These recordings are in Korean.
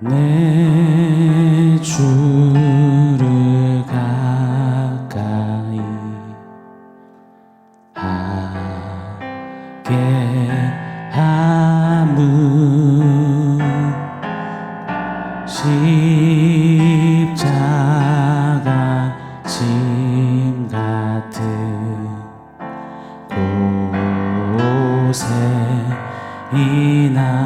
내 주를 가까이 하게 함은 십자가 짐 같은 곳에이나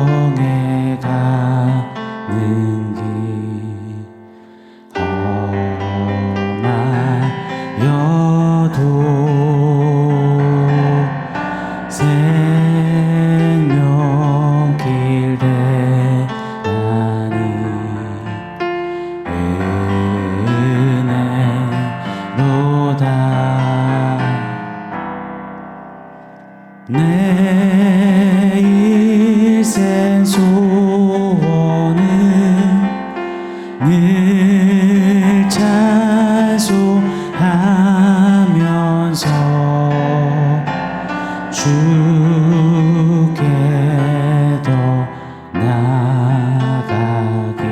저성에 가는 길 험하여도 생명길 대하니 은혜로다. 내 일생 소원은 늘 찬송하면서 주께 더 나아가길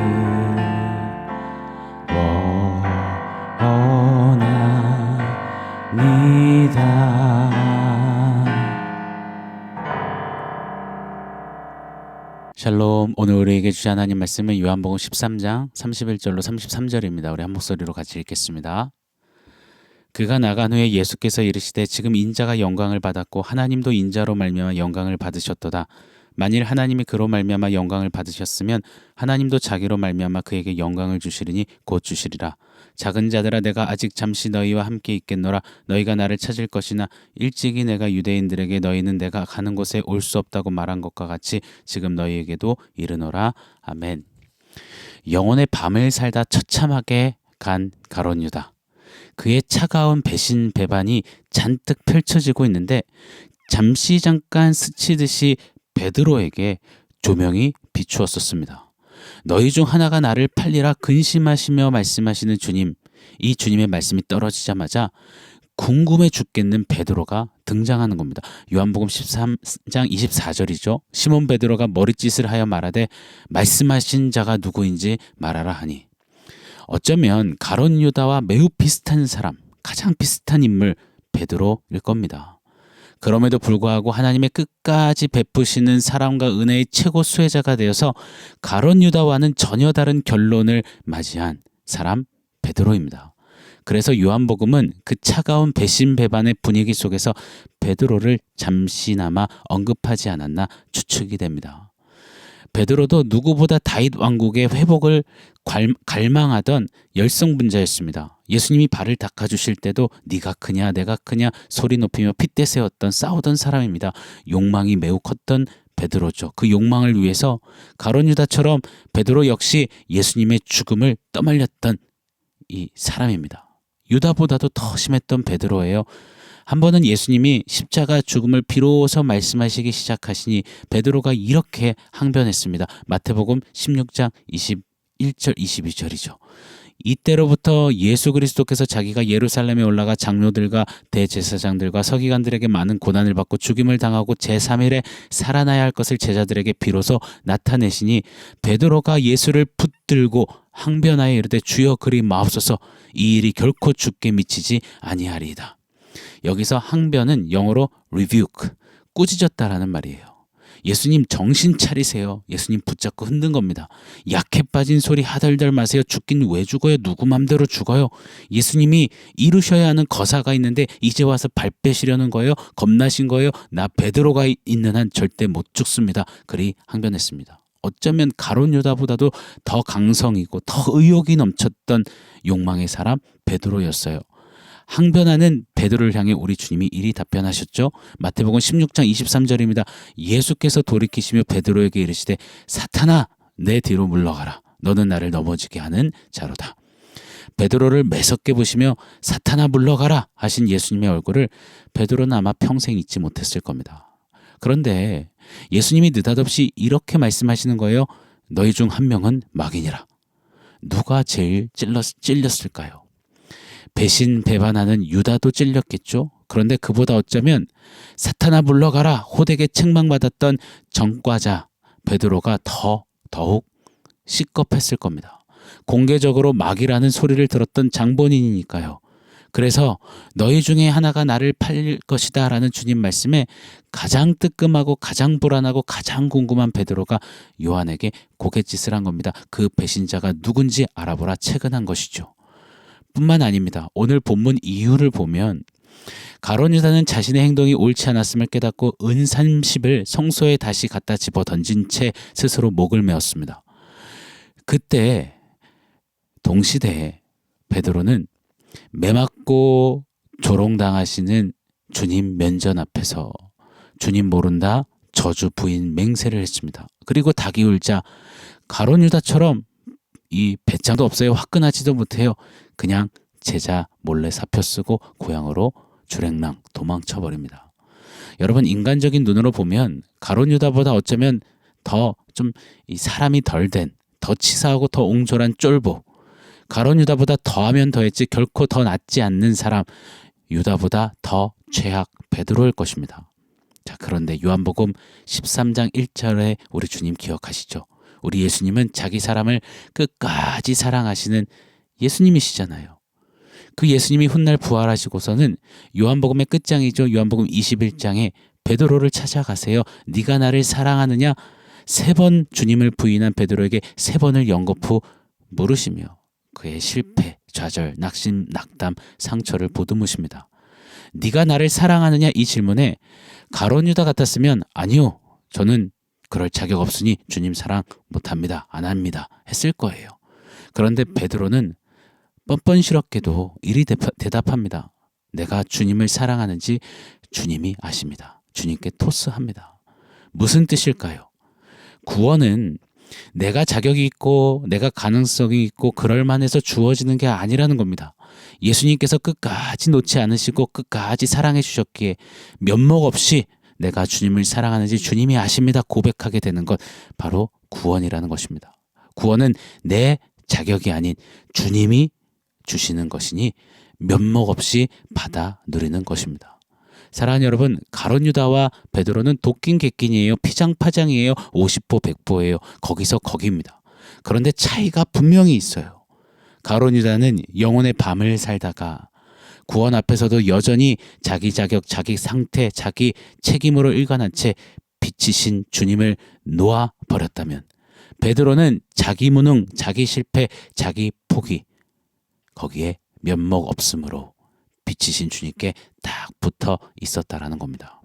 원합니다. 샬롬. 오늘 우리에게 주신 하나님 말씀은 요한복음 13장 31절로 33절입니다. 우리 한 목소리로 같이 읽겠습니다. 그가 나간 후에 예수께서 이르시되 지금 인자가 영광을 받았고 하나님도 인자로 말미암아 영광을 받으셨도다. 만일 하나님이 그로 말미암아 영광을 받으셨으면 하나님도 자기로 말미암아 그에게 영광을 주시리니 곧 주시리라. 작은 자들아, 내가 아직 잠시 너희와 함께 있겠노라. 너희가 나를 찾을 것이나 일찍이 내가 유대인들에게 너희는 내가 가는 곳에 올 수 없다고 말한 것과 같이 지금 너희에게도 이르노라. 아멘. 영혼의 밤을 살다 처참하게 간 가룟 유다. 그의 차가운 배신 배반이 잔뜩 펼쳐지고 있는데 잠시 잠깐 스치듯이 베드로에게 조명이 비추었었습니다. 너희 중 하나가 나를 팔리라 근심하시며 말씀하시는 주님. 이 주님의 말씀이 떨어지자마자 궁금해 죽겠는 베드로가 등장하는 겁니다. 요한복음 13장 24절이죠. 시몬 베드로가 머리짓을 하여 말하되 말씀하신 자가 누구인지 말하라 하니. 어쩌면 가룟 유다와 매우 비슷한 사람, 가장 비슷한 인물 베드로일 겁니다. 그럼에도 불구하고 하나님의 끝까지 베푸시는 사랑과 은혜의 최고 수혜자가 되어서 가룟 유다와는 전혀 다른 결론을 맞이한 사람 베드로입니다. 그래서 요한복음은 그 차가운 배신 배반의 분위기 속에서 베드로를 잠시나마 언급하지 않았나 추측이 됩니다. 베드로도 누구보다 다윗 왕국의 회복을 갈망하던 열성분자였습니다. 예수님이 발을 닦아주실 때도 네가 크냐 내가 크냐 소리 높이며 핏대 세웠던 싸우던 사람입니다. 욕망이 매우 컸던 베드로죠. 그 욕망을 위해서 가룟 유다처럼 베드로 역시 예수님의 죽음을 떠말렸던 이 사람입니다. 유다보다도 더 심했던 베드로예요. 한 번은 예수님이 십자가 죽음을 비로소 말씀하시기 시작하시니 베드로가 이렇게 항변했습니다. 마태복음 16장 21절 22절이죠. 이때로부터 예수 그리스도께서 자기가 예루살렘에 올라가 장로들과 대제사장들과 서기관들에게 많은 고난을 받고 죽임을 당하고 제3일에 살아나야 할 것을 제자들에게 비로소 나타내시니 베드로가 예수를 붙들고 항변하여 이르되 주여 그리 마옵소서 이 일이 결코 주께 미치지 아니하리이다. 여기서 항변은 영어로 rebuke, 꾸짖었다라는 말이에요. 예수님 정신 차리세요. 예수님 붙잡고 흔든 겁니다. 약해 빠진 소리 하덜덜 마세요. 죽긴 왜 죽어요? 누구 맘대로 죽어요? 예수님이 이루셔야 하는 거사가 있는데 이제 와서 발 빼시려는 거예요? 겁나신 거예요? 나 베드로가 있는 한 절대 못 죽습니다. 그리 항변했습니다. 어쩌면 가룟 유다보다도 더 강성이고 더 의욕이 넘쳤던 욕망의 사람 베드로였어요. 항변하는 베드로를 향해 우리 주님이 이리 답변하셨죠. 마태복음 16장 23절입니다. 예수께서 돌이키시며 베드로에게 이르시되 사탄아 내 뒤로 물러가라. 너는 나를 넘어지게 하는 자로다. 베드로를 매섭게 보시며 사탄아 물러가라 하신 예수님의 얼굴을 베드로는 아마 평생 잊지 못했을 겁니다. 그런데 예수님이 느닷없이 이렇게 말씀하시는 거예요. 너희 중 한 명은 마귀니라. 누가 제일 찔렸을까요? 배신 배반하는 유다도 찔렸겠죠. 그런데 그보다 어쩌면 사탄아 물러가라 호되게 책망받았던 전과자 베드로가 더욱 시겁했을 겁니다. 공개적으로 막이라는 소리를 들었던 장본인이니까요. 그래서 너희 중에 하나가 나를 팔릴 것이다 라는 주님 말씀에 가장 뜨끔하고 가장 불안하고 가장 궁금한 베드로가 요한에게 고갯짓을 한 겁니다. 그 배신자가 누군지 알아보라 채근한 것이죠. 뿐만 아닙니다. 오늘 본문 이유를 보면 가룟 유다는 자신의 행동이 옳지 않았음을 깨닫고 은 30을 성소에 다시 갖다 집어 던진 채 스스로 목을 메었습니다. 그때 동시대에 베드로는 매맞고 조롱당하시는 주님 면전 앞에서 주님 모른다 저주 부인 맹세를 했습니다. 그리고 닭이 울자 가룟 유다처럼 이 배짱도 없어요. 화끈하지도 못해요. 그냥 제자 몰래 사표 쓰고 고향으로 주랭랑 도망쳐버립니다. 여러분 인간적인 눈으로 보면 가룟 유다보다 어쩌면 더 좀 이 사람이 덜 된, 더 치사하고 더 옹졸한 쫄보, 가룟 유다보다 더하면 더했지 결코 더 낫지 않는 사람 유다보다 더 최악 베드로일 것입니다. 자, 그런데 요한복음 13장 1절에 우리 주님 기억하시죠? 우리 예수님은 자기 사람을 끝까지 사랑하시는 예수님이시잖아요. 그 예수님이 훗날 부활하시고서는 요한복음의 끝장이죠. 요한복음 21장에 베드로를 찾아가세요. 네가 나를 사랑하느냐? 3번 주님을 부인한 베드로에게 3번을 연거푸 물으시며 그의 실패, 좌절, 낙심, 낙담, 상처를 보듬으십니다. 네가 나를 사랑하느냐 이 질문에 가룟 유다 같았으면 아니요. 저는 그럴 자격 없으니 주님 사랑 못합니다. 안 합니다. 했을 거예요. 그런데 베드로는 뻔뻔스럽게도 이리 대답합니다. 내가 주님을 사랑하는지 주님이 아십니다. 주님께 토스합니다. 무슨 뜻일까요? 구원은 내가 자격이 있고 내가 가능성이 있고 그럴 만해서 주어지는 게 아니라는 겁니다. 예수님께서 끝까지 놓지 않으시고 끝까지 사랑해 주셨기에 면목 없이 내가 주님을 사랑하는지 주님이 아십니다 고백하게 되는 것 바로 구원이라는 것입니다. 구원은 내 자격이 아닌 주님이 주시는 것이니 면목 없이 받아 누리는 것입니다. 사랑하는 여러분, 가룟 유다와 베드로는 도끼인 객긴이에요. 피장파장이에요. 50보 100보예요. 거기서 거기입니다. 그런데 차이가 분명히 있어요. 가룟 유다는 영혼의 밤을 살다가 구원 앞에서도 여전히 자기 자격, 자기 상태, 자기 책임으로 일관한 채 빛이신 주님을 놓아버렸다면 베드로는 자기 무능, 자기 실패, 자기 포기 거기에 면목 없음으로 빛이신 주님께 딱 붙어 있었다라는 겁니다.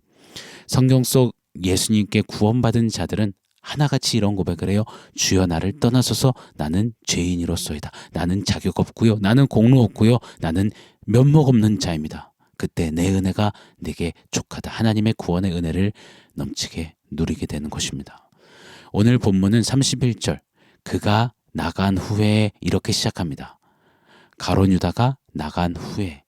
성경 속 예수님께 구원받은 자들은 하나같이 이런 고백을 해요. 주여 나를 떠나소서 나는 죄인이로소이다. 나는 자격 없고요. 나는 공로 없고요. 나는 면목 없는 자입니다. 그때 내 은혜가 내게 족하다. 하나님의 구원의 은혜를 넘치게 누리게 되는 것입니다. 오늘 본문은 31절 그가 나간 후에 이렇게 시작합니다. 가룟 유다가 나간 후에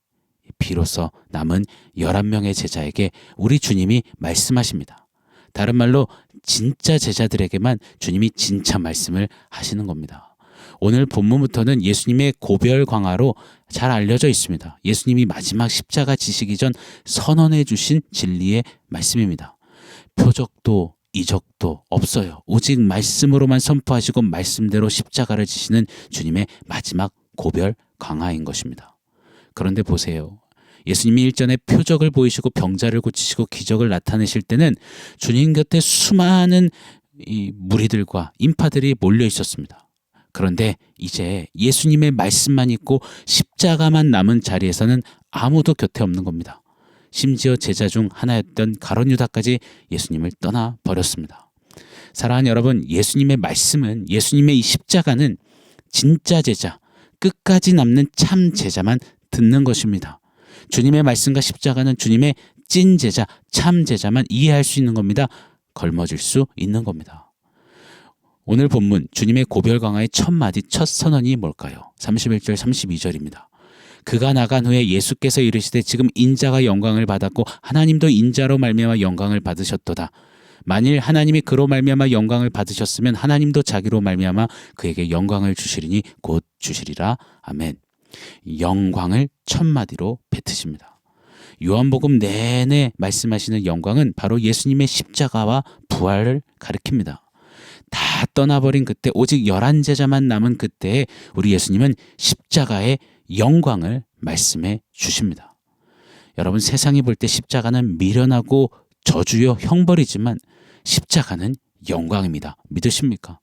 비로소 남은 11명의 제자에게 우리 주님이 말씀하십니다. 다른 말로 진짜 제자들에게만 주님이 진짜 말씀을 하시는 겁니다. 오늘 본문부터는 예수님의 고별 광화로 잘 알려져 있습니다. 예수님이 마지막 십자가 지시기 전 선언해 주신 진리의 말씀입니다. 표적도 이적도 없어요. 오직 말씀으로만 선포하시고 말씀대로 십자가를 지시는 주님의 마지막 고별 광화인 것입니다. 그런데 보세요. 예수님이 일전에 표적을 보이시고 병자를 고치시고 기적을 나타내실 때는 주님 곁에 수많은 이 무리들과 인파들이 몰려 있었습니다. 그런데 이제 예수님의 말씀만 있고 십자가만 남은 자리에서는 아무도 곁에 없는 겁니다. 심지어 제자 중 하나였던 가룟 유다까지 예수님을 떠나 버렸습니다. 사랑하는 여러분, 예수님의 말씀은 예수님의 이 십자가는 진짜 제자, 끝까지 남는 참 제자만 듣는 것입니다. 주님의 말씀과 십자가는 주님의 찐 제자, 참 제자만 이해할 수 있는 겁니다. 걸머질 수 있는 겁니다. 오늘 본문 주님의 고별 강화의 첫 마디, 첫 선언이 뭘까요? 31절, 32절입니다. 그가 나간 후에 예수께서 이르시되 지금 인자가 영광을 받았고 하나님도 인자로 말미암아 영광을 받으셨도다. 만일 하나님이 그로 말미암아 영광을 받으셨으면 하나님도 자기로 말미암아 그에게 영광을 주시리니 곧 주시리라. 아멘. 영광을 첫 마디로 뱉으십니다. 요한복음 내내 말씀하시는 영광은 바로 예수님의 십자가와 부활을 가리킵니다. 다 떠나버린 그때 오직 11제자만 남은 그때에 우리 예수님은 십자가의 영광을 말씀해 주십니다. 여러분, 세상이 볼 때 십자가는 미련하고 저주요 형벌이지만 십자가는 영광입니다. 믿으십니까?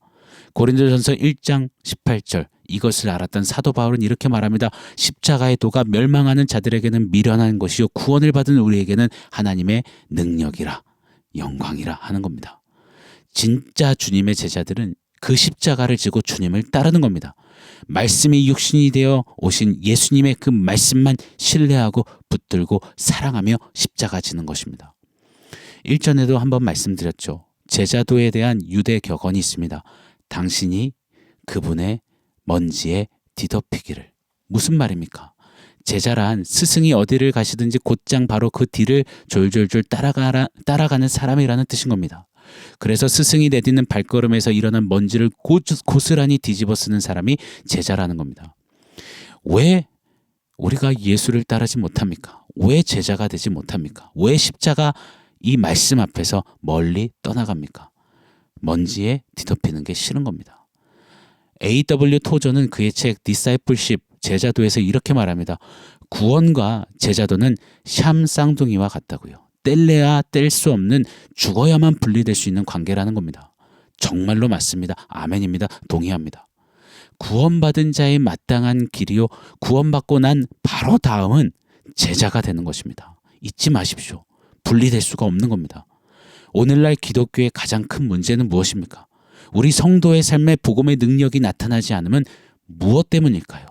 고린도전서 1장 18절, 이것을 알았던 사도 바울은 이렇게 말합니다. 십자가의 도가 멸망하는 자들에게는 미련한 것이요 구원을 받은 우리에게는 하나님의 능력이라 영광이라 하는 겁니다. 진짜 주님의 제자들은 그 십자가를 지고 주님을 따르는 겁니다. 말씀이 육신이 되어 오신 예수님의 그 말씀만 신뢰하고 붙들고 사랑하며 십자가 지는 것입니다. 일전에도 한번 말씀드렸죠. 제자도에 대한 유대 격언이 있습니다. 당신이 그분의 먼지에 뒤덮이기를. 무슨 말입니까? 제자란 스승이 어디를 가시든지 곧장 바로 그 뒤를 졸졸졸 따라가는 사람이라는 뜻인 겁니다. 그래서 스승이 내딛는 발걸음에서 일어난 먼지를 고스란히 뒤집어 쓰는 사람이 제자라는 겁니다. 왜 우리가 예수를 따르지 못합니까? 왜 제자가 되지 못합니까? 왜 십자가 이 말씀 앞에서 멀리 떠나갑니까? 먼지에 뒤덮이는 게 싫은 겁니다. A.W. 토저는 그의 책 Discipleship, 제자도에서 이렇게 말합니다. 구원과 제자도는 샴 쌍둥이와 같다고요. 뗄래야 뗄 수 없는, 죽어야만 분리될 수 있는 관계라는 겁니다. 정말로 맞습니다. 아멘입니다. 동의합니다. 구원받은 자의 마땅한 길이요, 구원받고 난 바로 다음은 제자가 되는 것입니다. 잊지 마십시오. 분리될 수가 없는 겁니다. 오늘날 기독교의 가장 큰 문제는 무엇입니까? 우리 성도의 삶에 복음의 능력이 나타나지 않으면 무엇 때문일까요?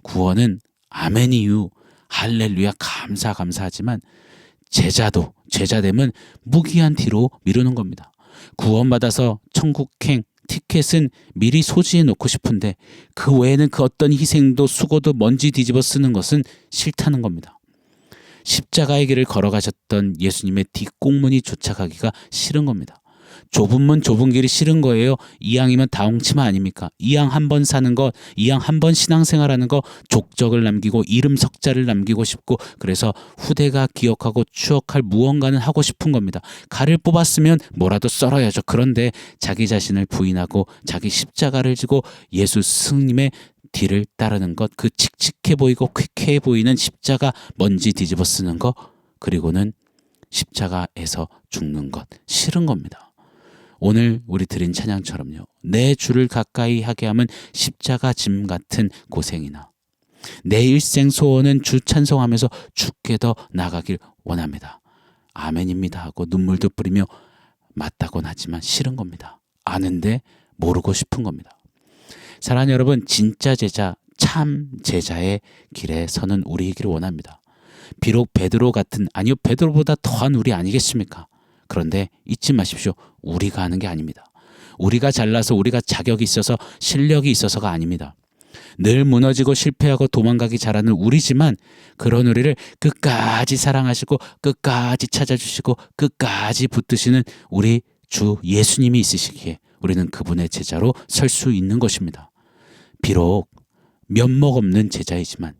구원은 아멘이유, 할렐루야, 감사하지만 제자됨은 무기한 뒤로 미루는 겁니다. 구원받아서 천국행 티켓은 미리 소지해 놓고 싶은데 그 외에는 그 어떤 희생도 수고도 먼지 뒤집어 쓰는 것은 싫다는 겁니다. 십자가의 길을 걸어가셨던 예수님의 뒷공문이 쫓아가기가 싫은 겁니다. 좁은 문 좁은 길이 싫은 거예요. 이왕이면 다홍치마 아닙니까? 이왕 한 번 사는 것, 이왕 한 번 신앙생활하는 거, 족적을 남기고 이름 석자를 남기고 싶고, 그래서 후대가 기억하고 추억할 무언가는 하고 싶은 겁니다. 칼을 뽑았으면 뭐라도 썰어야죠. 그런데 자기 자신을 부인하고 자기 십자가를 지고 예수 스승님의 뒤를 따르는 것, 그 칙칙해 보이고 쾌쾌해 보이는 십자가 먼지 뒤집어 쓰는 것, 그리고는 십자가에서 죽는 것, 싫은 겁니다. 오늘 우리 드린 찬양처럼요. 내 주를 가까이 하게 하면 십자가 짐 같은 고생이나 내 일생 소원은 주 찬송하면서 주께 더 나가길 원합니다. 아멘입니다 하고 눈물도 뿌리며 맞다곤 하지만 싫은 겁니다. 아는데 모르고 싶은 겁니다. 사랑하는 여러분, 진짜 제자, 참 제자의 길에 서는 우리이기를 원합니다. 비록 베드로 같은, 아니요 베드로보다 더한 우리 아니겠습니까? 그런데 잊지 마십시오. 우리가 하는 게 아닙니다. 우리가 잘나서, 우리가 자격이 있어서, 실력이 있어서가 아닙니다. 늘 무너지고 실패하고 도망가기 잘하는 우리지만 그런 우리를 끝까지 사랑하시고 끝까지 찾아주시고 끝까지 붙드시는 우리 주 예수님이 있으시기에 우리는 그분의 제자로 설 수 있는 것입니다. 비록 면목 없는 제자이지만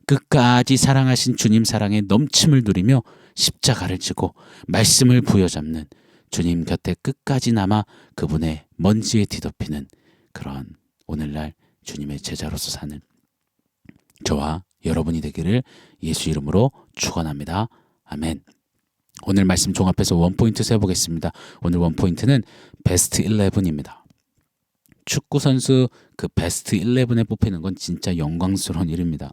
끝까지 사랑하신 주님 사랑에 넘침을 누리며 십자가를 지고 말씀을 부여잡는, 주님 곁에 끝까지 남아 그분의 먼지에 뒤덮이는 그런 오늘날 주님의 제자로서 사는 저와 여러분이 되기를 예수 이름으로 축원합니다. 아멘. 오늘 말씀 종합해서 원포인트 세보겠습니다. 오늘 원포인트는 베스트 11입니다. 축구 선수 그 베스트 11에 뽑히는 건 진짜 영광스러운 일입니다.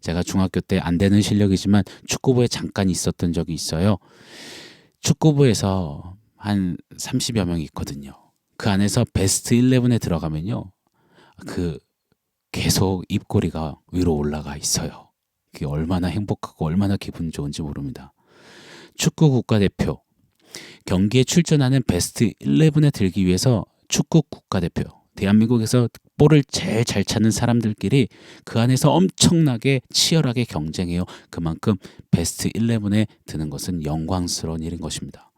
제가 중학교 때 안 되는 실력이지만 축구부에 잠깐 있었던 적이 있어요. 축구부에서 한 30여 명이 있거든요. 그 안에서 베스트 11에 들어가면요, 그 계속 입꼬리가 위로 올라가 있어요. 그게 얼마나 행복하고 얼마나 기분 좋은지 모릅니다. 축구 국가대표 경기에 출전하는 베스트 11에 들기 위해서 축구 국가대표, 대한민국에서 볼을 제일 잘 찾는 사람들끼리 그 안에서 엄청나게 치열하게 경쟁해요. 그만큼 베스트 11에 드는 것은 영광스러운 일인 것입니다.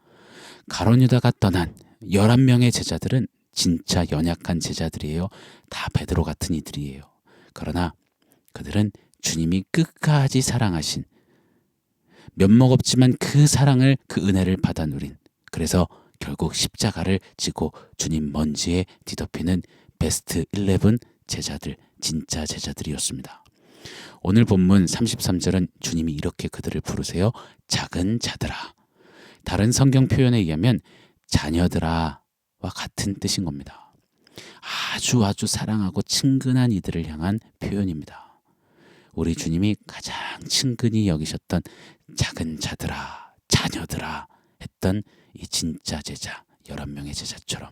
가룟 유다가 떠난 11명의 제자들은 진짜 연약한 제자들이에요. 다 베드로 같은 이들이에요. 그러나 그들은 주님이 끝까지 사랑하신 면목 없지만 그 사랑을, 그 은혜를 받아 누린, 그래서 결국 십자가를 지고 주님 먼지에 뒤덮이는 베스트 11 제자들, 진짜 제자들이었습니다. 오늘 본문 33절은 주님이 이렇게 그들을 부르세요. 작은 자들아. 다른 성경 표현에 의하면 자녀들아와 같은 뜻인 겁니다. 아주 사랑하고 친근한 이들을 향한 표현입니다. 우리 주님이 가장 친근히 여기셨던 작은 자들아, 자녀들아 했던 이 진짜 제자, 11명의 제자처럼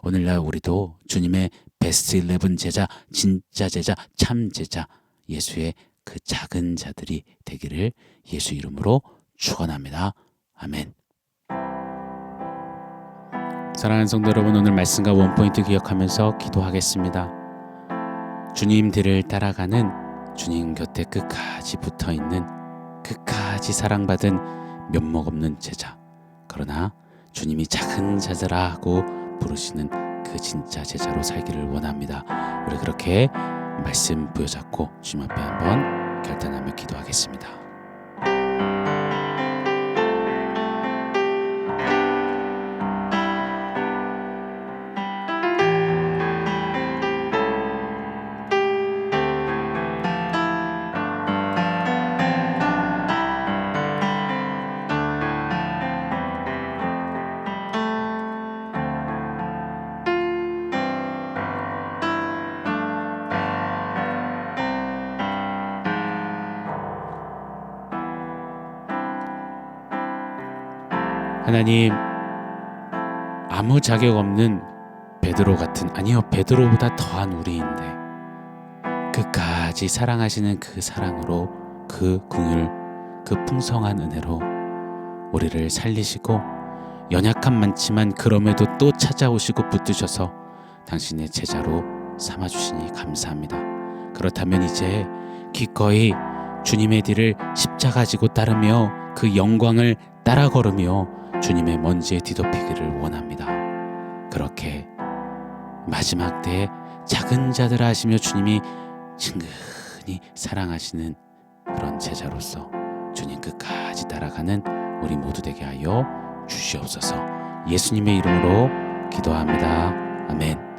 오늘날 우리도 주님의 베스트 11 제자, 진짜 제자, 참 제자, 예수의 그 작은 자들이 되기를 예수 이름으로 축원합니다. 아멘. 사랑하는 성도 여러분, 오늘 말씀과 원포인트 기억하면서 기도하겠습니다. 주님 뒤를 따라가는, 주님 곁에 끝까지 붙어있는, 끝까지 사랑받은 면목 없는 제자, 그러나 주님이 작은 자들아 하고 부르시는 그 진짜 제자로 살기를 원합니다. 우리 그렇게 말씀 부여잡고 주님 앞에 한번 결단하며 기도하겠습니다. 하나님, 아무 자격 없는 베드로 같은, 아니요, 베드로보다 더한 우리인데 끝까지 사랑하시는 그 사랑으로, 그 긍휼, 그 풍성한 은혜로 우리를 살리시고 연약함 많지만 그럼에도 또 찾아오시고 붙드셔서 당신의 제자로 삼아주시니 감사합니다. 그렇다면 이제 기꺼이 주님의 뒤를 십자가 지고 따르며 그 영광을 따라 걸으며 주님의 먼지에 뒤덮이기를 원합니다. 그렇게 마지막 때에 작은 자들아 하시며 주님이 친근히 사랑하시는 그런 제자로서 주님 끝까지 따라가는 우리 모두 되게 하여 주시옵소서. 예수님의 이름으로 기도합니다. 아멘.